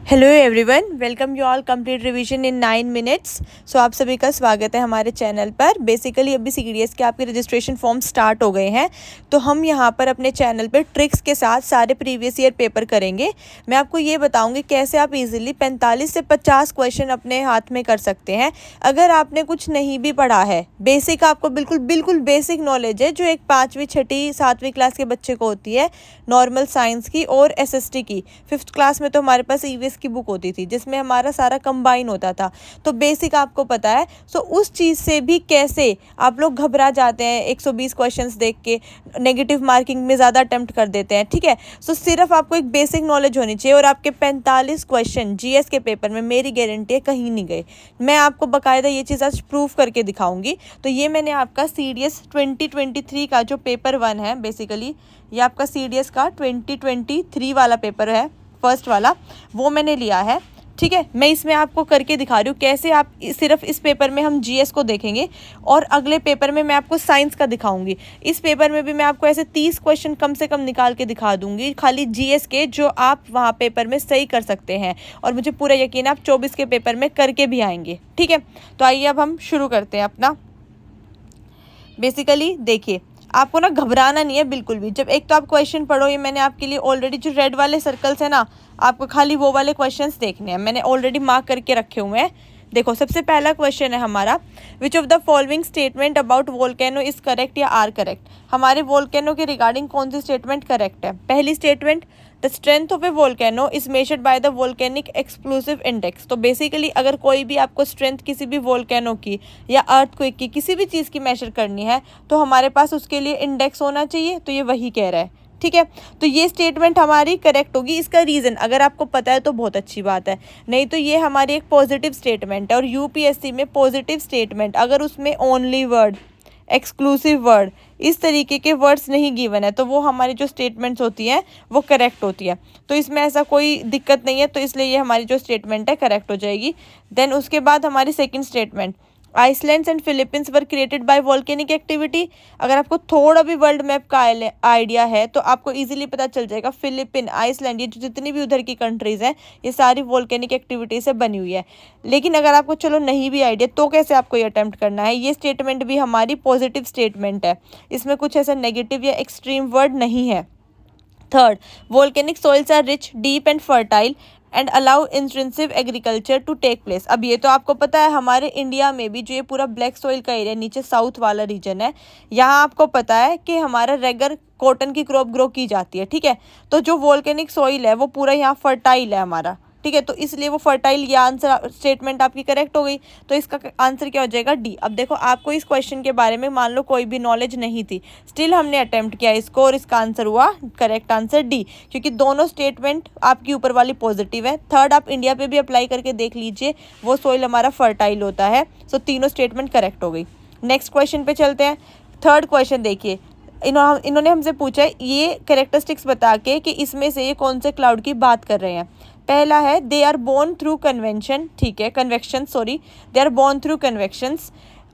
Hello everyone, welcome you all complete revision in 9 minutes. So आप सभी का स्वागत है हमारे चैनल पर। बेसिकली अभी CDS के आपके रजिस्ट्रेशन फॉर्म स्टार्ट हो गए हैं, तो हम यहाँ पर अपने चैनल पर ट्रिक्स के साथ सारे प्रीवियस ईयर पेपर करेंगे। मैं आपको ये बताऊंगी कैसे आप इजीली 45 से 50 क्वेश्चन अपने हाथ में कर सकते हैं। अगर आपने कुछ नहीं भी पढ़ा है, बेसिक आपको बिल्कुल बेसिक नॉलेज है जो एक 5वीं 6वीं 7वीं क्लास के बच्चे को होती है, नॉर्मल साइंस की और SST की। 5th क्लास में तो हमारे पास EVS की बुक होती थी जिसमें हमारा सारा कंबाइन होता था, तो बेसिक आपको पता है। सो उस चीज़ से भी कैसे आप लोग घबरा जाते हैं 120 क्वेश्चंस देख के, नेगेटिव मार्किंग में ज़्यादा अटेम्प्ट कर देते हैं, ठीक है। सो सिर्फ आपको एक बेसिक नॉलेज होनी चाहिए और आपके 45 क्वेश्चन GS के पेपर में मेरी गारंटी है कहीं नहीं गए। मैं आपको बाकायदा ये चीज़ आज प्रूव करके दिखाऊंगी। तो ये मैंने आपका CDS 2023 का जो पेपर 1 है, बेसिकली ये आपका CDS का 2023 वाला पेपर है, फर्स्ट वाला, वो मैंने लिया है, ठीक है। मैं इसमें आपको करके दिखा रही हूँ कैसे आप सिर्फ इस पेपर में हम GS को देखेंगे और अगले पेपर में मैं आपको साइंस का दिखाऊंगी। इस पेपर में भी मैं आपको ऐसे 30 क्वेश्चन कम से कम निकाल के दिखा दूंगी खाली GS के, जो आप वहाँ पेपर में सही कर सकते हैं और मुझे पूरा यकीन है आप 24 के पेपर में करके भी आएंगे, ठीक है। तो आइए अब हम शुरू करते हैं अपना। बेसिकली देखिए, आपको ना घबराना नहीं है बिल्कुल भी। जब एक तो आप क्वेश्चन पढ़ो, ये मैंने आपके लिए ऑलरेडी जो रेड वाले सर्कल्स है ना, आपको खाली वो वाले क्वेश्चंस देखने हैं, मैंने ऑलरेडी मार्क करके रखे हुए हैं। देखो, सबसे पहला क्वेश्चन है हमारा, which of the following statement about volcano is correct या आर करेक्ट। हमारे वोल्केनो के रिगार्डिंग कौन सी स्टेटमेंट करेक्ट है। पहली statement, the strength of A volcano is measured by the volcanic explosive index. तो बेसिकली अगर कोई भी आपको स्ट्रेंथ किसी भी वोल्केनो की या अर्थक्वेक की किसी भी चीज़ की मेजर करनी है तो हमारे पास उसके लिए इंडेक्स होना चाहिए, तो ये वही कह रहा है, ठीक है। तो ये स्टेटमेंट हमारी करेक्ट होगी। इसका रीज़न अगर आपको पता है तो बहुत अच्छी बात है, नहीं तो ये हमारी एक पॉजिटिव स्टेटमेंट है। और UPSC में पॉजिटिव स्टेटमेंट अगर उसमें ओनली वर्ड, एक्सक्लूसिव वर्ड, इस तरीके के वर्ड्स नहीं गिवन है तो वो हमारी जो स्टेटमेंट्स होती हैं वो करेक्ट होती है। तो इसमें ऐसा कोई दिक्कत नहीं है, तो इसलिए ये हमारी जो स्टेटमेंट है करेक्ट हो जाएगी। देन उसके बाद हमारी second statement, islands and Philippines were created by volcanic activity. अगर आपको थोड़ा भी वर्ल्ड मैप का आइडिया है तो आपको इजीली पता चल जाएगा फिलीपीन, आइसलैंड, ये जितनी भी उधर की कंट्रीज़ हैं ये सारी वॉल्केनिक एक्टिविटी से बनी हुई है। लेकिन अगर आपको चलो नहीं भी आइडिया तो कैसे आपको ये अटेम्प्ट करना है। ये स्टेटमेंट भी हमारी पॉजिटिव स्टेटमेंट है, इसमें कुछ ऐसा नेगेटिव या एक्सट्रीम वर्ड नहीं है। Third, volcanic soils are rich, deep and fertile and allow intensive agriculture to take place. अब ये तो आपको पता है हमारे इंडिया में भी जो ये पूरा ब्लैक सॉइल का एरिया नीचे साउथ वाला रीजन है, यहाँ आपको पता है कि हमारा रेगुलर कॉटन की क्रॉप ग्रो की जाती है, ठीक है। तो जो वोल्केनिक सॉइल है वो पूरा यहाँ फर्टाइल है हमारा, ठीक है। तो इसलिए वो फर्टाइल, ये आंसर स्टेटमेंट आपकी करेक्ट हो गई। तो इसका आंसर क्या हो जाएगा, D। अब देखो, आपको इस क्वेश्चन के बारे में मान लो कोई भी नॉलेज नहीं थी, स्टिल हमने अटेम्प्ट किया इसको और इसका आंसर हुआ करेक्ट आंसर D, क्योंकि दोनों स्टेटमेंट आपकी ऊपर वाली पॉजिटिव है। थर्ड आप इंडिया पे भी अप्लाई करके देख लीजिए, वो सॉइल हमारा फर्टाइल होता है। सो तीनों स्टेटमेंट करेक्ट हो गई। नेक्स्ट क्वेश्चन पे चलते हैं। थर्ड क्वेश्चन देखिए, इन्होंने हमसे पूछा है ये कैरेक्टरिस्टिक्स बता के कि इसमें से ये कौन से क्लाउड की बात कर रहे हैं। पहला है they are born through convention, ठीक है, convection, sorry, they are born through convections,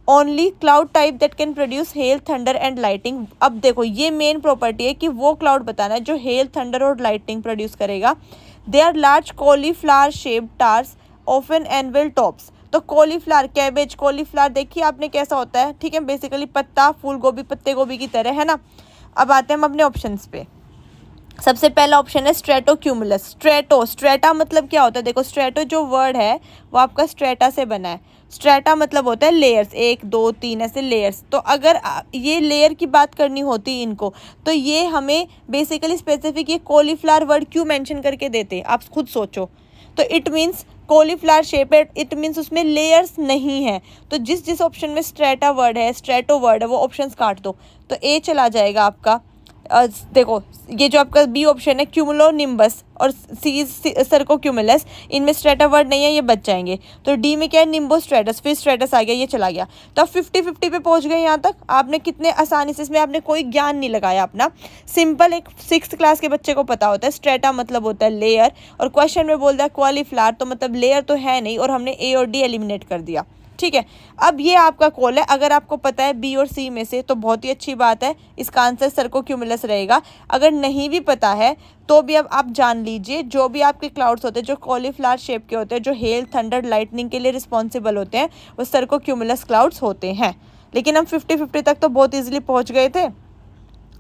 only cloud type that can produce hail, thunder and lighting. अब देखो, ये मेन प्रॉपर्टी है कि वो क्लाउड बताना है जो हेल, थंडर और लाइटिंग प्रोड्यूस करेगा। They are large cauliflower shaped towers often annual tops. तो कॉलीफ्लावर, कैबेज, कॉलीफ्लावर देखिए आपने कैसा होता है, ठीक है, बेसिकली पत्ता, फूल गोभी, पत्ते गोभी की तरह, है ना। अब आते हैं हम अपने ऑप्शंस पे। सबसे पहला ऑप्शन है स्ट्रेटोक्यूमुलस। स्ट्रेटा मतलब क्या होता है, देखो स्ट्रेटो जो वर्ड है वो आपका स्ट्रेटा से बना है। स्ट्रेटा मतलब होता है लेयर्स, 1 2 3 ऐसे लेयर्स। तो अगर ये लेयर की बात करनी होती इनको, तो ये हमें बेसिकली स्पेसिफिक ये कॉलीफ्लावर वर्ड क्यों मेंशन करके देते, आप खुद सोचो। तो it means cauliflower shaped, it means उसमें लेयर्स नहीं है। तो जिस जिस ऑप्शन में स्ट्रेटा वर्ड है, स्ट्रेटो वर्ड है, वो ऑप्शंस काट दो, तो ए चला जाएगा आपका। देखो, ये जो आपका बी ऑप्शन है क्यूमुलोनिम्बस और सी सर्कोक्यूमुलस, इनमें स्ट्रेटा वर्ड नहीं है, ये बच जाएंगे। तो डी में क्या है, निम्बोस्ट्रेटस, फिर स्ट्रेटस आ गया, ये चला गया। तो आप 50-50 पे पहुंच गए यहाँ तक। आपने कितने आसानी से, इसमें आपने कोई ज्ञान नहीं लगाया अपना, सिंपल एक 6th क्लास के बच्चे को पता होता है स्ट्रेटा मतलब होता है लेयर, और क्वेश्चन में बोल दिया कॉलीफ्लावर तो मतलब लेयर तो है नहीं, और हमने ए और डी एलिमिनेट कर दिया, ठीक है, अब ये आपका कॉल है। अगर आपको पता है बी और सी में से तो बहुत ही अच्छी बात है, इसका आंसर सर्कोक्यूमुलस रहेगा। अगर नहीं भी पता है तो भी अब आप जान लीजिए, जो भी आपके क्लाउड्स होते हैं जो कॉलीफ्लावर शेप के होते हैं, जो हेल, थंडर, लाइटनिंग के लिए रिस्पॉन्सिबल होते हैं, वो सर्कोक्यूमुलस क्लाउड्स होते हैं। लेकिन हम 50-50 तक तो बहुत ईजिली पहुँच गए थे।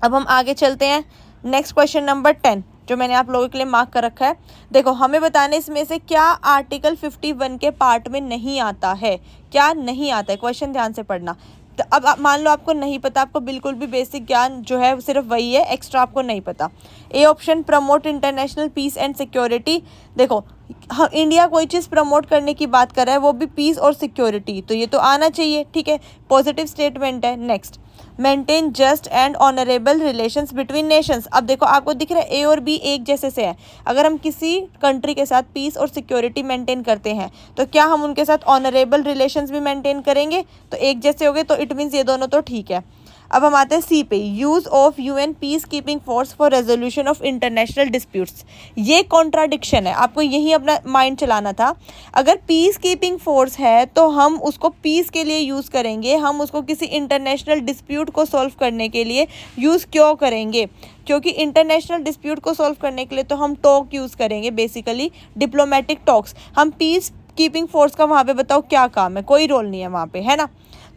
अब हम आगे चलते हैं। नेक्स्ट क्वेश्चन नंबर 10 जो मैंने आप लोगों के लिए मार्क कर रखा है। देखो, हमें बताने इसमें से क्या आर्टिकल 51 के पार्ट में नहीं आता है, क्या नहीं आता है। क्वेश्चन ध्यान से पढ़ना। तो अब मान लो आपको नहीं पता, आपको बिल्कुल भी बेसिक ज्ञान जो है सिर्फ वही है, एक्स्ट्रा आपको नहीं पता। A option, promote international peace and security. देखो, हम इंडिया कोई चीज़ प्रमोट करने की बात कर रहा है, वो भी पीस और सिक्योरिटी, तो ये तो आना चाहिए। ठीक है, पॉजिटिव स्टेटमेंट है। Next, maintain just and honourable relations between Nations. अब देखो, आपको दिख रहा है ए और बी एक जैसे से है। अगर हम किसी कंट्री के साथ पीस और सिक्योरिटी मेंटेन करते हैं तो क्या हम उनके साथ ऑनरेबल रिलेशंस भी मेंटेन करेंगे? तो एक जैसे हो गए, तो इट मीन्स ये दोनों तो ठीक है। अब हम आते हैं सी पे, use of UN peace keeping force for resolution of international disputes. ये कॉन्ट्राडिक्शन है, आपको यही अपना माइंड चलाना था। अगर पीस कीपिंग फोर्स है तो हम उसको पीस के लिए यूज़ करेंगे, हम उसको किसी इंटरनेशनल डिस्प्यूट को सॉल्व करने के लिए यूज़ क्यों करेंगे? क्योंकि इंटरनेशनल डिस्प्यूट को सॉल्व करने के लिए तो हम टॉक यूज़ करेंगे, बेसिकली डिप्लोमेटिक टॉक्स। हम पीस कीपिंग फोर्स का वहाँ पे बताओ क्या काम है? कोई रोल नहीं है वहाँ पे, है ना।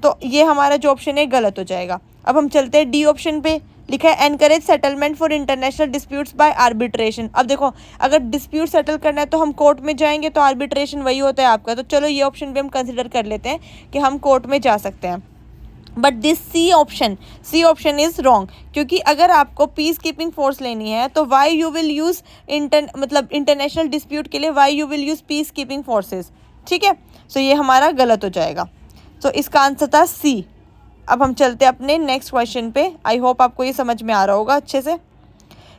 तो ये हमारा जो ऑप्शन है गलत हो जाएगा। अब हम चलते हैं डी ऑप्शन पे। लिखा है encourage settlement for international disputes by arbitration. अब देखो, अगर डिस्प्यूट सेटल करना है तो हम कोर्ट में जाएंगे, तो आर्बिट्रेशन वही होता है आपका। तो चलो ये ऑप्शन भी हम कंसिडर कर लेते हैं कि हम कोर्ट में जा सकते हैं। But this C option is wrong, क्योंकि अगर आपको पीस कीपिंग फोर्स लेनी है तो why you will use international dispute के लिए why you will use peace keeping forces. ठीक है, सो ये हमारा गलत हो जाएगा। तो इसका आंसर था सी। अब हम चलते हैं अपने नेक्स्ट क्वेश्चन पे। आई होप आपको ये समझ में आ रहा होगा अच्छे से।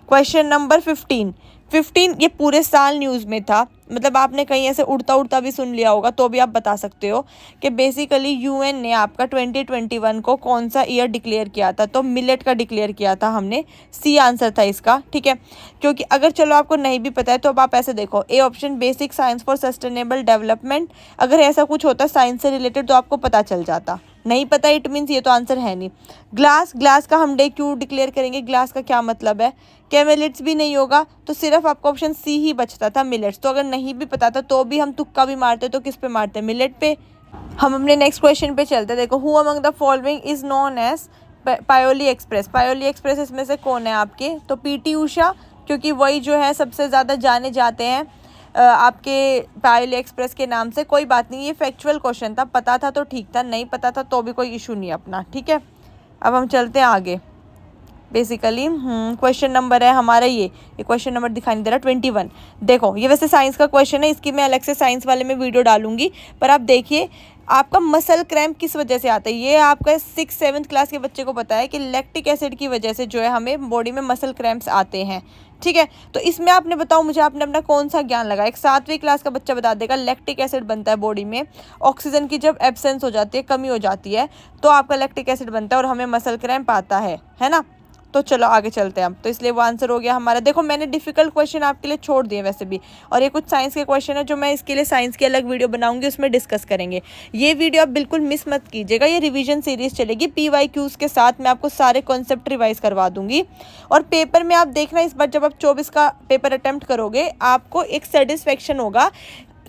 क्वेश्चन नंबर 15 ये पूरे साल न्यूज़ में था, मतलब आपने कहीं ऐसे उड़ता उड़ता भी सुन लिया होगा, तो भी आप बता सकते हो कि बेसिकली यूएन ने आपका 2021 को कौन सा ईयर डिक्लेयर किया था? तो मिलेट का डिक्लेयर किया था हमने। सी आंसर था इसका। ठीक है, क्योंकि अगर चलो आपको नहीं भी पता है तो अब आप ऐसे देखो, A option basic science for sustainable development. अगर ऐसा कुछ होता साइंस से रिलेटेड तो आपको पता चल जाता, नहीं पता इट मीन्स ये तो आंसर है नहीं। ग्लास का हम डे क्यों डिक्लेयर करेंगे? ग्लास का क्या मतलब है? क्या मिलेट्स भी नहीं होगा, तो सिर्फ आपको ऑप्शन सी ही बचता था, मिलेट्स। तो अगर नहीं भी पता था तो भी हम तुक्का भी मारते तो किस पे मारते? मिलेट पे। हम अपने नेक्स्ट क्वेश्चन पे चलते। देखो, who among the following is known as Payyoli express. Payyoli express इसमें से कौन है आपके? तो पीटी उषा, क्योंकि वही जो है सबसे ज़्यादा जाने जाते हैं आपके पायोली एक्सप्रेस के नाम से। कोई बात नहीं, ये फैक्चुअल क्वेश्चन था, पता था तो ठीक था, नहीं पता था तो भी कोई इशू नहीं अपना। ठीक है, अब हम चलते हैं आगे। बेसिकली क्वेश्चन नंबर है हमारा ये क्वेश्चन नंबर दिखाई नहीं दे रहा, 21। देखो, ये वैसे साइंस का क्वेश्चन है, इसकी मैं अलग से साइंस वाले में वीडियो डालूंगी, पर आप देखिए आपका मसल क्रैम्प किस वजह से आता है। ये आपका 6-7 क्लास के बच्चे को पता है कि लैक्टिक एसिड की वजह से जो है हमें बॉडी में मसल क्रैम्प्स आते हैं। ठीक है, तो इसमें आपने बताओ मुझे, आपने अपना कौन सा ज्ञान लगा? एक 7वीं क्लास का बच्चा बता देगा लैक्टिक एसिड बनता है बॉडी में, ऑक्सीजन की जब एब्सेंस हो जाती है, कमी हो जाती है, तो आपका लैक्टिक एसिड बनता है और हमें मसल क्रैम्प आता है ना। तो चलो आगे चलते हैं अब। तो इसलिए वो आंसर हो गया हमारा। देखो, मैंने डिफिकल्ट क्वेश्चन आपके लिए छोड़ दिए वैसे भी, और ये कुछ साइंस के क्वेश्चन है जो मैं इसके लिए साइंस की अलग वीडियो बनाऊंगी, उसमें डिस्कस करेंगे। ये वीडियो आप बिल्कुल मिस मत कीजिएगा, ये रिवीजन सीरीज चलेगी PYQs के साथ। मैं आपको सारे कॉन्सेप्ट रिवाइज करवा दूंगी, और पेपर में आप देखना इस बार जब आप 24 का पेपर अटेम्प्ट करोगे, आपको एक सेटिस्फेक्शन होगा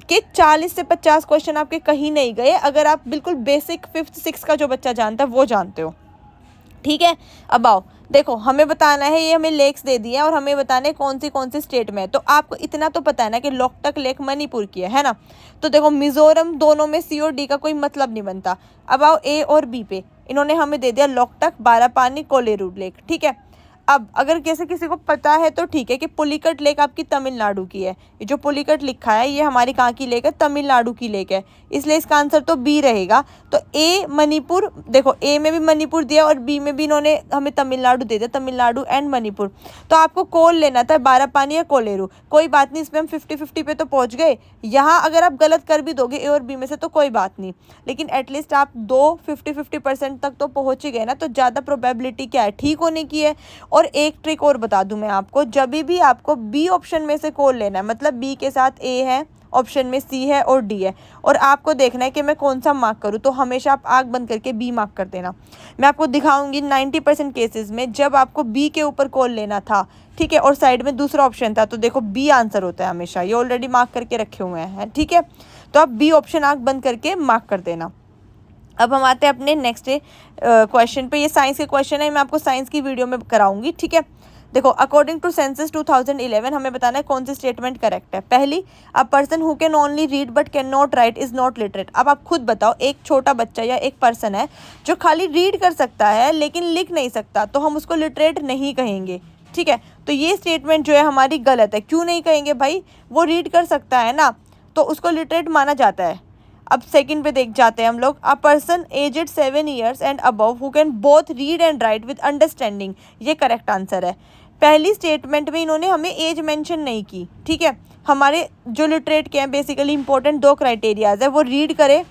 कि 40 से 50 क्वेश्चन आपके कहीं नहीं गए, अगर आप बिल्कुल बेसिक 5th 6th का जो बच्चा जानता है वो जानते हो। ठीक है, अब आओ, देखो हमें बताना है, ये हमें लेक्स दे दिए हैं और हमें बताना है कौन सी स्टेट में है। तो आपको इतना तो पता है ना कि लोकटक लेक मणिपुर की है ना। तो देखो, मिजोरम, दोनों में सी और डी का कोई मतलब नहीं बनता। अब आओ ए और बी पे, इन्होंने हमें दे दिया लोकटक, बारापानी, कोलेरू लेक। ठीक है, अब अगर जैसे किसी को पता है तो ठीक है कि पुलिकट लेक आपकी तमिलनाडु की है। ये जो पुलिकट लिखा है ये हमारी कहाँ की लेक है? तमिलनाडु की लेक है, इसलिए इसका आंसर तो बी रहेगा। तो ए मणिपुर, देखो ए में भी मणिपुर दिया और बी में भी इन्होंने हमें तमिलनाडु दे दिया, तमिलनाडु एंड मणिपुर। तो आपको कौन लेना था, बारापानी या कोलेरू? कोई बात नहीं, इसमें हम 50-50 पे तो पहुँच गए। यहाँ अगर आप गलत कर भी दोगे ए और बी में से तो कोई बात नहीं, लेकिन एटलीस्ट आप 50-50% तक तो पहुँच ही गए ना। तो ज़्यादा प्रोबेबिलिटी क्या है ठीक होने की है। और एक ट्रिक और बता दूं मैं आपको, जब भी आपको बी ऑप्शन में से कौन लेना है, मतलब बी के साथ ए है ऑप्शन में सी है और डी है, और आपको देखना है कि मैं कौन सा मार्क करूँ। तो हमेशा आप आँख बंद करके बी मार्क कर देना। मैं आपको दिखाऊंगी 90% केसेस में जब आपको बी के ऊपर कॉल लेना था, ठीक है, और साइड में दूसरा ऑप्शन था, तो देखो बी आंसर होता है हमेशा। ये ऑलरेडी मार्क करके रखे हुए हैं, ठीक है। तो आप बी ऑप्शन आँख बंद करके मार्क कर देना। अब हम आते हैं अपने नेक्स्ट क्वेश्चन पे। ये साइंस के क्वेश्चन है, मैं आपको साइंस की वीडियो में कराऊंगी, ठीक है। देखो, अकॉर्डिंग टू सेंसस 2011 हमें बताना है कौन सी स्टेटमेंट करेक्ट है। पहली, a person who can only read but can not right is not literate. अब आप खुद बताओ, एक छोटा बच्चा या एक पर्सन है जो खाली रीड कर सकता है लेकिन लिख नहीं सकता, तो हम उसको लिटरेट नहीं कहेंगे, ठीक है। तो ये स्टेटमेंट जो है हमारी गलत है। क्यों नहीं कहेंगे भाई, वो रीड कर सकता है ना, तो उसको लिटरेट माना जाता है। अब सेकंड पे देख जाते हैं हम लोग। A person aged 7 years and above who can both read and write with understanding, ये करेक्ट आंसर है। पहली स्टेटमेंट में इन्होंने हमें एज मेंशन नहीं की, ठीक है। हमारे जो लिटरेट के हैं बेसिकली इंपॉर्टेंट 2 क्राइटेरियाज है, वो रीड करे,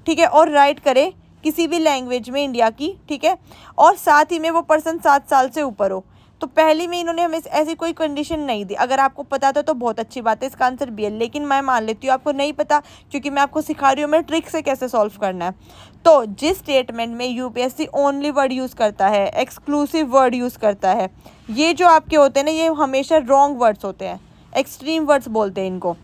ठीक है, और राइट करे किसी भी लैंग्वेज में इंडिया की, ठीक है, और साथ ही में वो पर्सन 7 साल से ऊपर हो। तो पहली में इन्होंने हमें ऐसी कोई कंडीशन नहीं दी। अगर आपको पता था तो बहुत अच्छी बात है, इसका आंसर बी है। लेकिन मैं मान लेती हूँ आपको नहीं पता, क्योंकि मैं आपको सिखा रही हूँ मैं ट्रिक से कैसे सॉल्व करना है। तो जिस स्टेटमेंट में यूपीएससी ओनली वर्ड यूज़ करता है, एक्सक्लूसिव वर्ड यूज़ करता है, ये जो आपके होते हैं ना, ये हमेशा रॉन्ग वर्ड्स होते हैं, एक्सट्रीम वर्ड्स बोलते हैं इनको।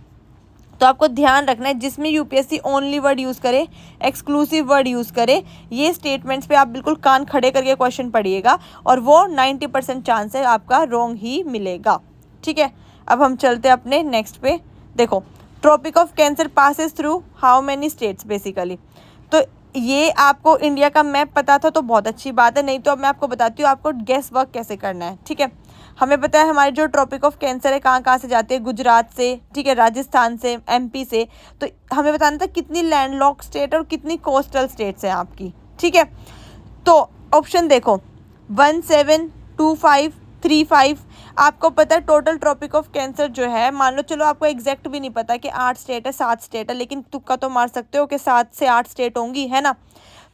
तो आपको ध्यान रखना है, जिसमें यूपीएससी ओनली वर्ड यूज़ करे, एक्सक्लूसिव वर्ड यूज़ करे, ये स्टेटमेंट्स पे आप बिल्कुल कान खड़े करके क्वेश्चन पढ़िएगा, और वो 90% चांस है आपका रॉन्ग ही मिलेगा, ठीक है। अब हम चलते हैं अपने नेक्स्ट पे। देखो, tropic of cancer passes through how many states basically. तो ये आपको इंडिया का मैप पता था तो बहुत अच्छी बात है, नहीं तो अब मैं आपको बताती हूँ आपको गेस वर्क कैसे करना है, ठीक है। हमें पता है हमारे जो ट्रॉपिक ऑफ कैंसर है कहाँ कहाँ से जाते हैं, गुजरात से, ठीक है, राजस्थान से, एमपी से। तो हमें बताना था कितनी लैंडलॉक स्टेट और कितनी कोस्टल स्टेट्स हैं आपकी, ठीक है। तो ऑप्शन देखो 1, 7, 2, 5, 3, 5। आपको पता है टोटल ट्रॉपिक ऑफ कैंसर जो है, मान लो चलो आपको एग्जैक्ट भी नहीं पता कि 8 स्टेट है 7 स्टेट है, लेकिन तुक्का तो मार सकते हो कि 7 से 8 स्टेट होंगी, है ना।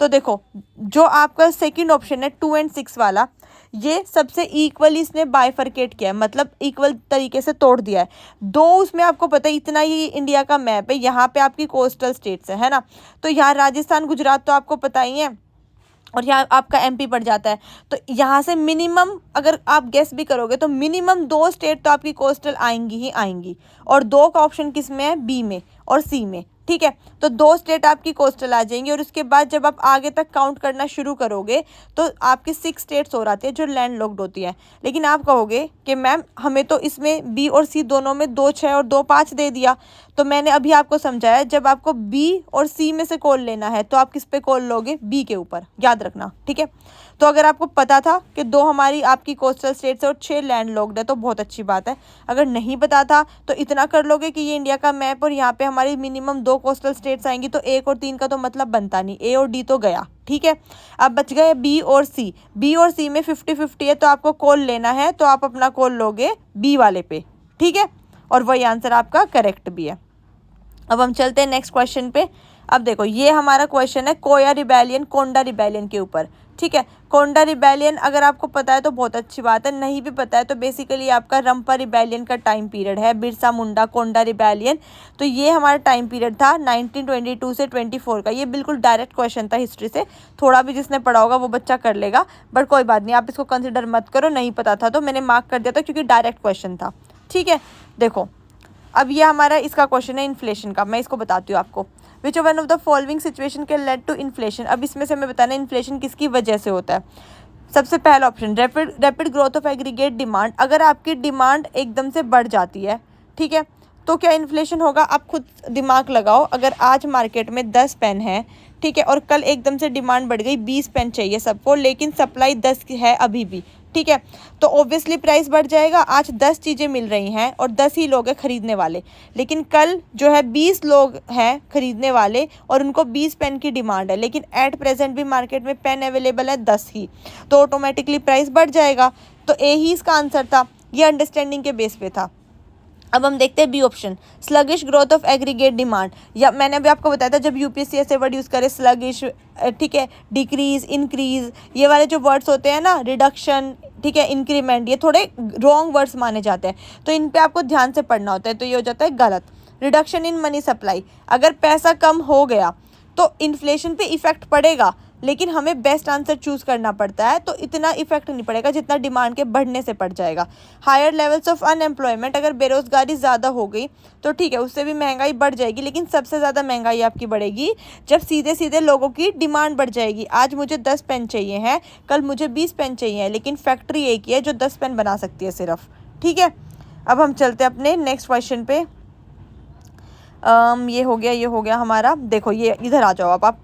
तो देखो, जो आपका सेकंड ऑप्शन है 2 और 6 वाला, ये सबसे इक्वली इसने बाइफरकेट किया है, मतलब इक्वल तरीके से तोड़ दिया है। 2 उसमें आपको पता है इतना ही इंडिया का मैप है, यहाँ पे आपकी कोस्टल स्टेट्स है ना। तो यहाँ राजस्थान गुजरात तो आपको पता ही है, और यहाँ आपका एमपी पड़ जाता है। तो यहाँ से मिनिमम अगर आप गेस भी करोगे तो मिनिमम 2 स्टेट तो आपकी कोस्टल आएंगी ही आएंगी, और 2 का ऑप्शन किस में है, बी में और सी में, ठीक है। तो 2 स्टेट आपकी कोस्टल आ जाएंगी, और उसके बाद जब आप आगे तक काउंट करना शुरू करोगे तो आपकी 6 स्टेट्स और आती है जो लैंड लॉक्ड होती है। लेकिन आप कहोगे कि मैम हमें तो इसमें बी और सी दोनों में 2 6 और 2 5 दे दिया। तो मैंने अभी आपको समझाया, जब आपको बी और सी में से कॉल लेना है तो आप किस पे कॉल लोगे, बी के ऊपर, याद रखना, ठीक है। तो अगर आपको पता था कि 2 हमारी आपकी कोस्टल स्टेट्स है और 6 लैंड लॉक्ड है तो बहुत अच्छी बात है। अगर नहीं पता था तो इतना कर लोगे कि ये इंडिया का मैप और यहाँ पे हमारी मिनिमम 2 कोस्टल स्टेट्स आएंगी, तो 1 और 3 का तो मतलब बनता नहीं, ए और डी तो गया, ठीक है। अब बच गए बी और सी। बी और सी में 50-50 है, तो आपको कॉल लेना है तो आप अपना कॉल लोगे बी वाले पे, ठीक है, और वही आंसर आपका करेक्ट भी है। अब हम चलते हैं नेक्स्ट क्वेश्चन पे। अब देखो, ये हमारा क्वेश्चन है कोया रिबेलियन, कोंडा रिबेलियन के ऊपर, ठीक है। कोंडा रिबेलियन अगर आपको पता है तो बहुत अच्छी बात है, नहीं भी पता है तो बेसिकली आपका रंपा रिबेलियन का टाइम पीरियड है, बिरसा मुंडा कोंडा रिबेलियन। तो ये हमारा टाइम पीरियड था 1922 से 24 का। ये बिल्कुल डायरेक्ट क्वेश्चन था हिस्ट्री से, थोड़ा भी जिसने पढ़ा होगा वो बच्चा कर लेगा, बट कोई बात नहीं, आप इसको कंसिडर मत करो, नहीं पता था तो मैंने मार्क कर दिया था क्योंकि डायरेक्ट क्वेश्चन था, ठीक है। देखो, अब ये हमारा इसका क्वेश्चन है इन्फ्लेशन का, मैं इसको बताती हूँ आपको। Which one of the following situation can lead to inflation. अब इसमें से हमें बताना है इन्फ्लेशन किसकी वजह से होता है। सबसे पहला option rapid growth of aggregate demand. अगर आपकी डिमांड एकदम से बढ़ जाती है, ठीक है, तो क्या इन्फ्लेशन होगा। आप खुद दिमाग लगाओ, अगर आज मार्केट में 10 पेन है, ठीक है, और कल एकदम से डिमांड बढ़ गई 20 पेन चाहिए सबको, लेकिन सप्लाई 10 की है अभी भी, ठीक है, तो ऑब्वियसली प्राइस बढ़ जाएगा। आज 10 चीज़ें मिल रही हैं और 10 ही लोग हैं खरीदने वाले, लेकिन कल जो है 20 लोग हैं खरीदने वाले और उनको 20 पेन की डिमांड है, लेकिन एट प्रेजेंट भी मार्केट में पेन अवेलेबल है 10 ही, तो ऑटोमेटिकली प्राइस बढ़ जाएगा। तो ए ही इसका आंसर था, ये अंडरस्टैंडिंग के बेस पे था। अब हम देखते हैं B option, sluggish growth of aggregate demand. या मैंने अभी आपको बताया था जब यूपीएससी ऐसे वर्ड यूज़ करे, स्लगिश, ठीक है, डिक्रीज, इंक्रीज, ये वाले जो वर्ड्स होते हैं ना, रिडक्शन, ठीक है, इंक्रीमेंट, ये थोड़े रॉन्ग वर्ड्स माने जाते हैं, तो इन पे आपको ध्यान से पढ़ना होता है, तो ये हो जाता है गलत। रिडक्शन इन मनी सप्लाई, अगर पैसा कम हो गया तो इन्फ्लेशन पे इफेक्ट पड़ेगा, लेकिन हमें बेस्ट आंसर चूज करना पड़ता है, तो इतना इफेक्ट नहीं पड़ेगा जितना डिमांड के बढ़ने से पड़ जाएगा। हायर लेवल्स ऑफ अनएम्प्लॉयमेंट, अगर बेरोजगारी ज़्यादा हो गई तो ठीक है, उससे भी महंगाई बढ़ जाएगी, लेकिन सबसे ज़्यादा महंगाई आपकी बढ़ेगी जब सीधे सीधे लोगों की डिमांड बढ़ जाएगी। आज मुझे 10 पेन चाहिए हैं, कल मुझे 20 पेन चाहिए हैं, लेकिन फैक्ट्री एक ही है जो 10 पेन बना सकती है सिर्फ। ठीक है, अब हम चलते हैं अपने नेक्स्ट क्वेश्चन पे। ये हो गया हमारा। देखो ये इधर आ जाओ आप।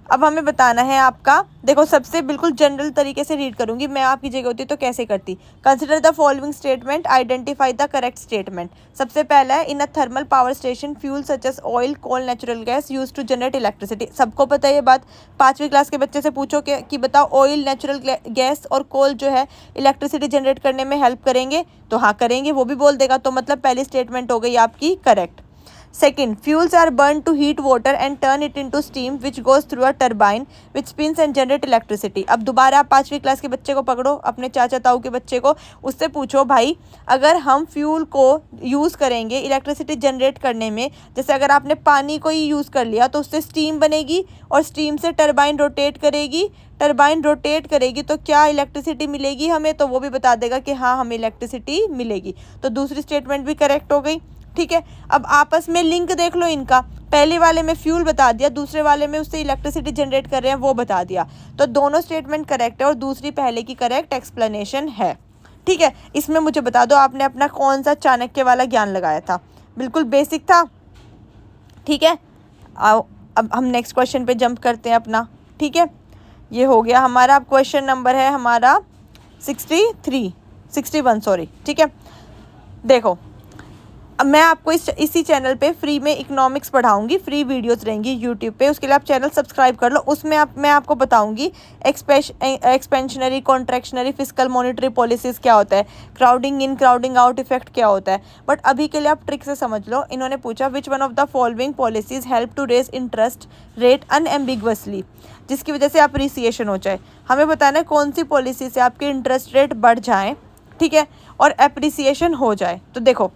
अब हमें बताना है आपका, देखो सबसे बिल्कुल जनरल तरीके से रीड करूंगी, मैं आपकी जगह होती तो कैसे करती। Consider the following statement, identify the correct statement. सबसे पहला है, in a thermal power station fuel such as oil, coal, natural gas use to generate electricity. सबको पता है ये बात, 5वीं क्लास के बच्चे से पूछो कि बताओ ऑयल, नेचुरल गैस और कोल जो है इलेक्ट्रिसिटी जनरेट करने में हेल्प करेंगे, तो हाँ करेंगे, वो भी बोल देगा, तो मतलब पहली स्टेटमेंट हो गई आपकी correct. Second, fuels are burned to heat water and turn it into steam which goes through a turbine which spins and generate electricity। अब दोबारा आप 5वीं क्लास के बच्चे को पकड़ो, अपने चाचा ताऊ के बच्चे को, उससे पूछो भाई अगर हम फ्यूल को यूज़ करेंगे इलेक्ट्रिसिटी जनरेट करने में, जैसे अगर आपने पानी को ही यूज़ कर लिया तो उससे स्टीम बनेगी और स्टीम से टरबाइन रोटेट करेगी, टरबाइन रोटेट करेगी तो क्या इलेक्ट्रिसिटी मिलेगी हमें, तो वो भी बता देगा कि हाँ हमें इलेक्ट्रिसिटी मिलेगी। तो दूसरी स्टेटमेंट भी करेक्ट हो गई। ठीक है, अब आपस में लिंक देख लो इनका, पहले वाले में फ्यूल बता दिया, दूसरे वाले में उससे इलेक्ट्रिसिटी जनरेट कर रहे हैं वो बता दिया, तो दोनों स्टेटमेंट करेक्ट है और दूसरी पहले की करेक्ट एक्सप्लेनेशन है। ठीक है, इसमें मुझे बता दो आपने अपना कौन सा चाणक्य वाला ज्ञान लगाया था, बिल्कुल बेसिक था। ठीक है, आओ अब हम नेक्स्ट क्वेश्चन पे जंप करते हैं अपना। ठीक है, ये हो गया हमारा, अब क्वेश्चन नंबर है हमारा 61 सॉरी। ठीक है, देखो अब मैं आपको इसी चैनल पे फ्री में इकोनॉमिक्स पढ़ाऊंगी, फ्री वीडियोस रहेंगी यूट्यूब पे, उसके लिए आप चैनल सब्सक्राइब कर लो। उसमें मैं आपको बताऊंगी expansionary, contractionary, fiscal, monetary policies क्या होता है, क्राउडिंग इन क्राउडिंग आउट इफेक्ट क्या होता है। बट अभी के लिए आप ट्रिक से समझ लो। इन्होंने पूछा which one of the following policies help to raise interest rate unambiguously, जिसकी वजह से अप्रिसिएशन हो जाए। हमें बताना है कौन सी पॉलिसी से आपके इंटरेस्ट रेट बढ़ जाए, ठीक है, और अप्रिसिएशन हो जाए। तो देखो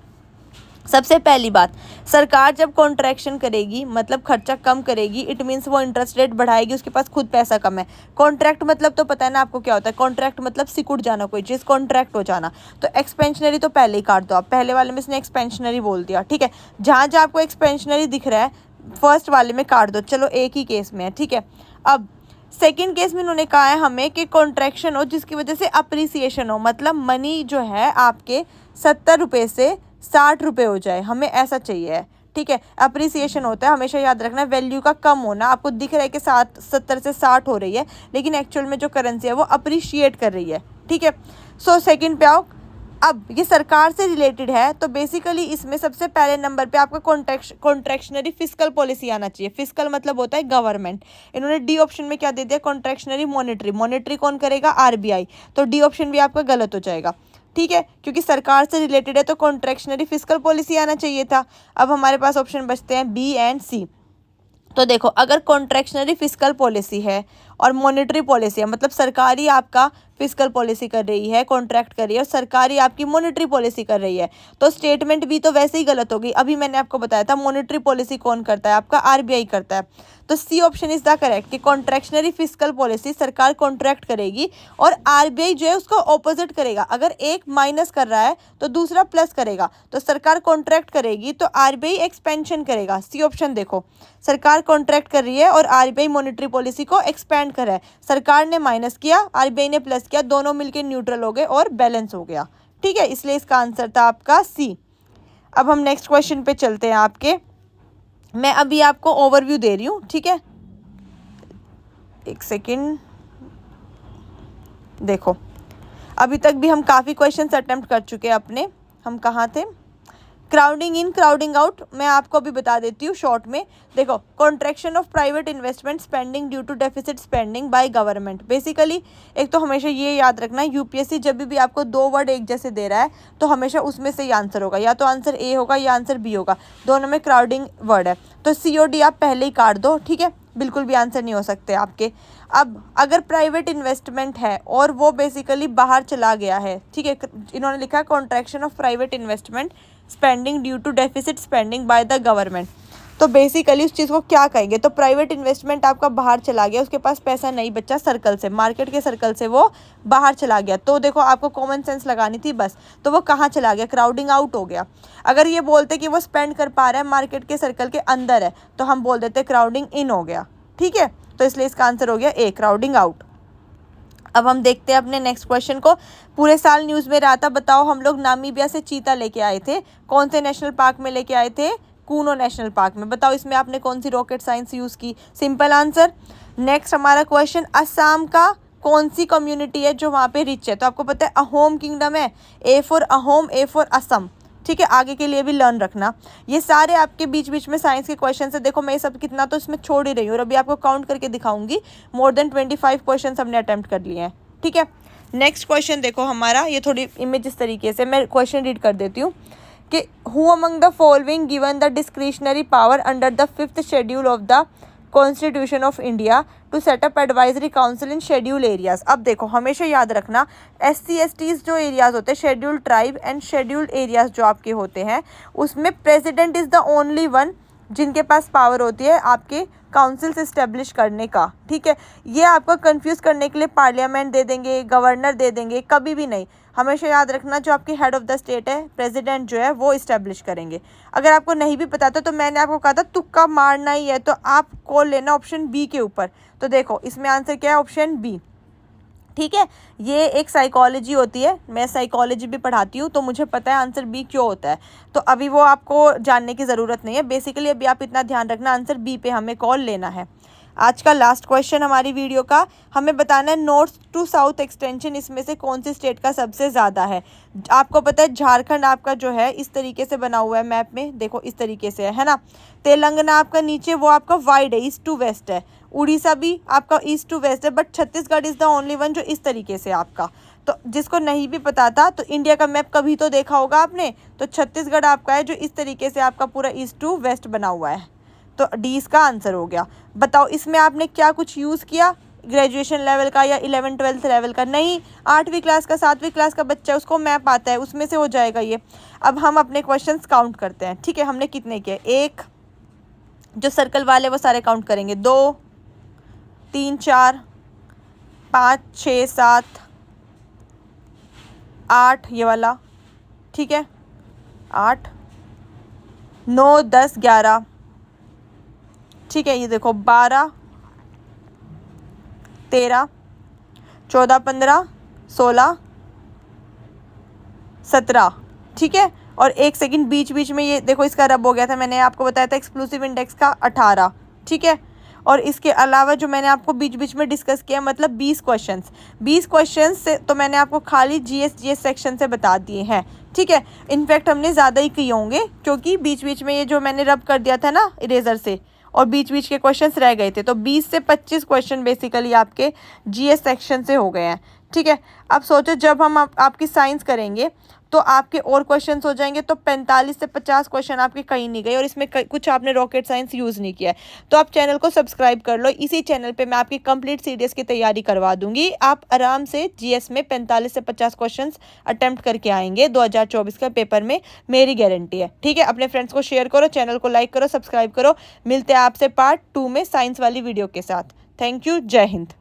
सबसे पहली बात, सरकार जब कॉन्ट्रैक्शन करेगी मतलब खर्चा कम करेगी, इट मीन्स वो इंटरेस्ट रेट बढ़ाएगी, उसके पास खुद पैसा कम है। कॉन्ट्रैक्ट मतलब तो पता है ना आपको क्या होता है, कॉन्ट्रैक्ट मतलब सिकुड़ जाना, कोई चीज़ कॉन्ट्रैक्ट हो जाना। तो एक्सपेंशनरी तो पहले ही काट दो आप, पहले वाले में इसने एक्सपेंशनरी बोल दिया। ठीक है, जहाँ जहाँ आपको एक्सपेंशनरी दिख रहा है फर्स्ट वाले में काट दो, चलो एक ही केस में है। ठीक है, अब सेकेंड केस में उन्होंने कहा है हमें कि कॉन्ट्रैक्शन हो जिसकी वजह से अप्रिसिएशन हो, मतलब मनी जो है आपके 70 रुपये से 60 रुपये हो जाए, हमें ऐसा चाहिए है। ठीक है, अप्रिसिएशन होता है, हमेशा याद रखना, वैल्यू का कम होना। आपको दिख रहा है कि 70 से 60 हो रही है, लेकिन एक्चुअल में जो करेंसी है वो अप्रिशिएट कर रही है। ठीक है, सो सेकंड पे आओ। अब ये सरकार से रिलेटेड है, तो बेसिकली इसमें सबसे पहले नंबर पे आपका कॉन्ट्रैक्शनरी फिस्कल पॉलिसी आना चाहिए। फिस्कल मतलब होता है गवर्नमेंट। इन्होंने डी ऑप्शन में क्या दे दिया, कॉन्ट्रैक्शनरी मॉनेटरी। मॉनेटरी कौन करेगा, आरबीआई, तो डी ऑप्शन भी आपका गलत हो जाएगा। ठीक है, क्योंकि सरकार से रिलेटेड है तो कॉन्ट्रैक्शनरी फिस्कल पॉलिसी आना चाहिए था। अब हमारे पास ऑप्शन बचते हैं बी एंड सी। तो देखो अगर कॉन्ट्रैक्शनरी फिस्कल पॉलिसी है और मॉनेटरी पॉलिसी है, मतलब सरकारी आपका फिस्कल पॉलिसी कर रही है, कॉन्ट्रैक्ट कर रही है, और सरकारी आपकी मॉनेटरी पॉलिसी कर रही है, तो स्टेटमेंट भी तो वैसे ही गलत होगी। अभी मैंने आपको बताया था मॉनेटरी पॉलिसी कौन करता है, आपका आरबीआई करता है। तो C option is the correct कि कॉन्ट्रैक्शनरी फिस्कल पॉलिसी सरकार कॉन्ट्रैक्ट करेगी और आरबीआई जो है उसको ऑपोजिट करेगा। अगर एक माइनस कर रहा है तो दूसरा प्लस करेगा, तो सरकार कॉन्ट्रैक्ट करेगी तो आरबीआई एक्सपेंशन करेगा। सी ऑप्शन देखो, सरकार कॉन्ट्रैक्ट कर रही है और आरबीआई मॉनेटरी पॉलिसी को एक्सपेंड कर रहा है। सरकार ने माइनस किया, आरबीआई ने प्लस किया, दोनों मिलकर न्यूट्रल हो गए और बैलेंस हो गया। ठीक है, इसलिए इसका आंसर था आपका सी। अब हम नेक्स्ट क्वेश्चन पे चलते हैं आपके। मैं अभी आपको ओवरव्यू दे रही हूँ, ठीक है, एक सेकेंड। देखो अभी तक भी हम काफ़ी क्वेश्चंस अटेम्प्ट कर चुके हैं अपने। हम कहाँ थे, क्राउडिंग इन क्राउडिंग आउट। मैं आपको अभी बता देती हूँ शॉर्ट में। देखो contraction of private investment spending due to deficit spending by government. Basically एक तो हमेशा ये याद रखना, यूपीएससी जब भी आपको 2 वर्ड एक जैसे दे रहा है तो हमेशा उसमें से ही आंसर होगा, या तो आंसर ए होगा या आंसर बी होगा, दोनों में क्राउडिंग वर्ड है। तो सी और डी आप पहले ही काट दो, ठीक है, बिल्कुल भी आंसर नहीं हो सकते आपके। अब अगर प्राइवेट इन्वेस्टमेंट है और वो बेसिकली बाहर चला गया है, ठीक है, इन्होंने लिखा है contraction of private investment spending due to deficit spending by the government. तो बेसिकली उस चीज़ को क्या कहेंगे, तो प्राइवेट इन्वेस्टमेंट आपका बाहर चला गया, उसके पास पैसा नहीं बचा सर्कल से, मार्केट के सर्कल से वो बाहर चला गया। तो देखो आपको कॉमन सेंस लगानी थी बस, तो वो कहाँ चला गया, क्राउडिंग आउट हो गया। अगर ये बोलते कि वो स्पेंड कर पा रहा है मार्केट के सर्कल के अंदर है, तो हम बोल देते क्राउडिंग इन हो गया। ठीक है, तो इसलिए इसका आंसर हो गया ए, क्राउडिंग आउट। अब हम देखते हैं अपने नेक्स्ट क्वेश्चन को। पूरे साल न्यूज़ में रहा था, बताओ हम लोग नामीबिया से चीता लेके आए थे, कौन से नेशनल पार्क में लेके आए थे, कूनो नेशनल पार्क में। बताओ इसमें आपने कौन सी रॉकेट साइंस यूज़ की, सिंपल आंसर। नेक्स्ट हमारा क्वेश्चन, असम का कौन सी कम्युनिटी है जो वहाँ पे रिच है, तो आपको पता है अहोम किंगडम है, A for Ahom, A for Assam. ठीक है, आगे के लिए भी लर्न रखना। ये सारे आपके बीच बीच में साइंस के क्वेश्चन है, देखो मैं ये सब कितना तो इसमें छोड़ ही रही हूँ और अभी आपको काउंट करके दिखाऊंगी, मोर देन 25 क्वेश्चन हमने अटेम्प्ट कर लिए हैं। ठीक है, नेक्स्ट क्वेश्चन देखो हमारा, ये थोड़ी इमेज इस तरीके से, मैं क्वेश्चन रीड कर देती हूँ कि who among the following given the discretionary power under the 5th schedule of the constitution of India to set up advisory council in schedule areas. अब देखो हमेशा याद रखना, SC/STs जो एरियाज होते हैं, schedule tribe and scheduled areas जो आपके होते हैं, उसमें president is the only one जिनके पास पावर होती है आपके काउंसिल्स इस्टेब्लिश करने का। ठीक है, ये आपको कंफ्यूज करने के लिए पार्लियामेंट दे देंगे, गवर्नर दे देंगे, कभी भी नहीं। हमेशा याद रखना जो आपकी हेड ऑफ द स्टेट है, प्रेसिडेंट जो है वो इस्टेब्लिश करेंगे। अगर आपको नहीं भी पता था तो मैंने आपको कहा था तुक्का मारना ही है, तो आप कॉल लेना ऑप्शन बी के ऊपर। तो देखो इसमें आंसर क्या है, ऑप्शन बी। ठीक है, ये एक साइकोलॉजी होती है, मैं साइकोलॉजी भी पढ़ाती हूँ, तो मुझे पता है आंसर बी क्यों होता है। तो अभी वो आपको जानने की ज़रूरत नहीं है, बेसिकली अभी आप इतना ध्यान रखना, आंसर बी पे हमें कॉल लेना है। आज का लास्ट क्वेश्चन हमारी वीडियो का, हमें बताना है नॉर्थ टू साउथ एक्सटेंशन इसमें से कौन सी स्टेट का सबसे ज़्यादा है। आपको पता है झारखंड आपका जो है इस तरीके से बना हुआ है मैप में, देखो इस तरीके से है ना। तेलंगाना आपका नीचे वो आपका वाइड है, ईस्ट टू वेस्ट है। उड़ीसा भी आपका ईस्ट टू वेस्ट है, but Chhattisgarh is the only one जो इस तरीके से आपका। तो जिसको नहीं भी पता था, तो इंडिया का मैप कभी तो देखा होगा आपने, तो छत्तीसगढ़ आपका है जो इस तरीके से आपका पूरा ईस्ट टू वेस्ट बना हुआ है। तो डी इसका आंसर हो गया। बताओ इसमें आपने क्या कुछ यूज़ किया, ग्रेजुएशन लेवल का या 11th-12th लेवल का? नहीं, 8वीं क्लास का 7वीं क्लास का बच्चा है, उसको मैप आता है, उसमें से हो जाएगा ये। अब हम अपने क्वेश्चंस काउंट करते हैं। ठीक है, हमने कितने किए, एक जो सर्कल वाले वो सारे काउंट करेंगे, 2 3 4 5 6 7 8 ये वाला, ठीक है 8 9 10 11, ठीक है, ये देखो 12 13 14 15 16 17, ठीक है। और एक सेकंड बीच बीच में ये देखो इसका रब हो गया था, मैंने आपको बताया था एक्सक्लूसिव इंडेक्स का 18, ठीक है। और इसके अलावा जो मैंने आपको बीच बीच में डिस्कस किया, मतलब 20 क्वेश्चंस से तो मैंने आपको खाली जीएस सेक्शन से बता दिए हैं, ठीक है। इनफैक्ट हमने ज़्यादा ही किए होंगे, क्योंकि बीच बीच में ये जो मैंने रब कर दिया था ना इरेजर से, और बीच बीच के क्वेश्चंस रह गए थे, तो 20 से 25 क्वेश्चन बेसिकली आपके जीएस सेक्शन से हो गए हैं, ठीक है। अब सोचो जब हम आपकी साइंस करेंगे तो आपके और क्वेश्चंस हो जाएंगे, तो 45 से 50 क्वेश्चन आपके कहीं नहीं गए, और इसमें कुछ आपने रॉकेट साइंस यूज़ नहीं किया है। तो आप चैनल को सब्सक्राइब कर लो, इसी चैनल पे मैं आपकी कंप्लीट सीरीज़ की तैयारी करवा दूंगी। आप आराम से जीएस में 45 से 50 क्वेश्चंस अटेम्प्ट करके आएंगे 2024 का पेपर में, मेरी गारंटी है, ठीक है। अपने फ्रेंड्स को शेयर करो, चैनल को लाइक करो, सब्सक्राइब करो। मिलते हैं आपसे पार्ट 2 में साइंस वाली वीडियो के साथ। थैंक यू, जय हिंद।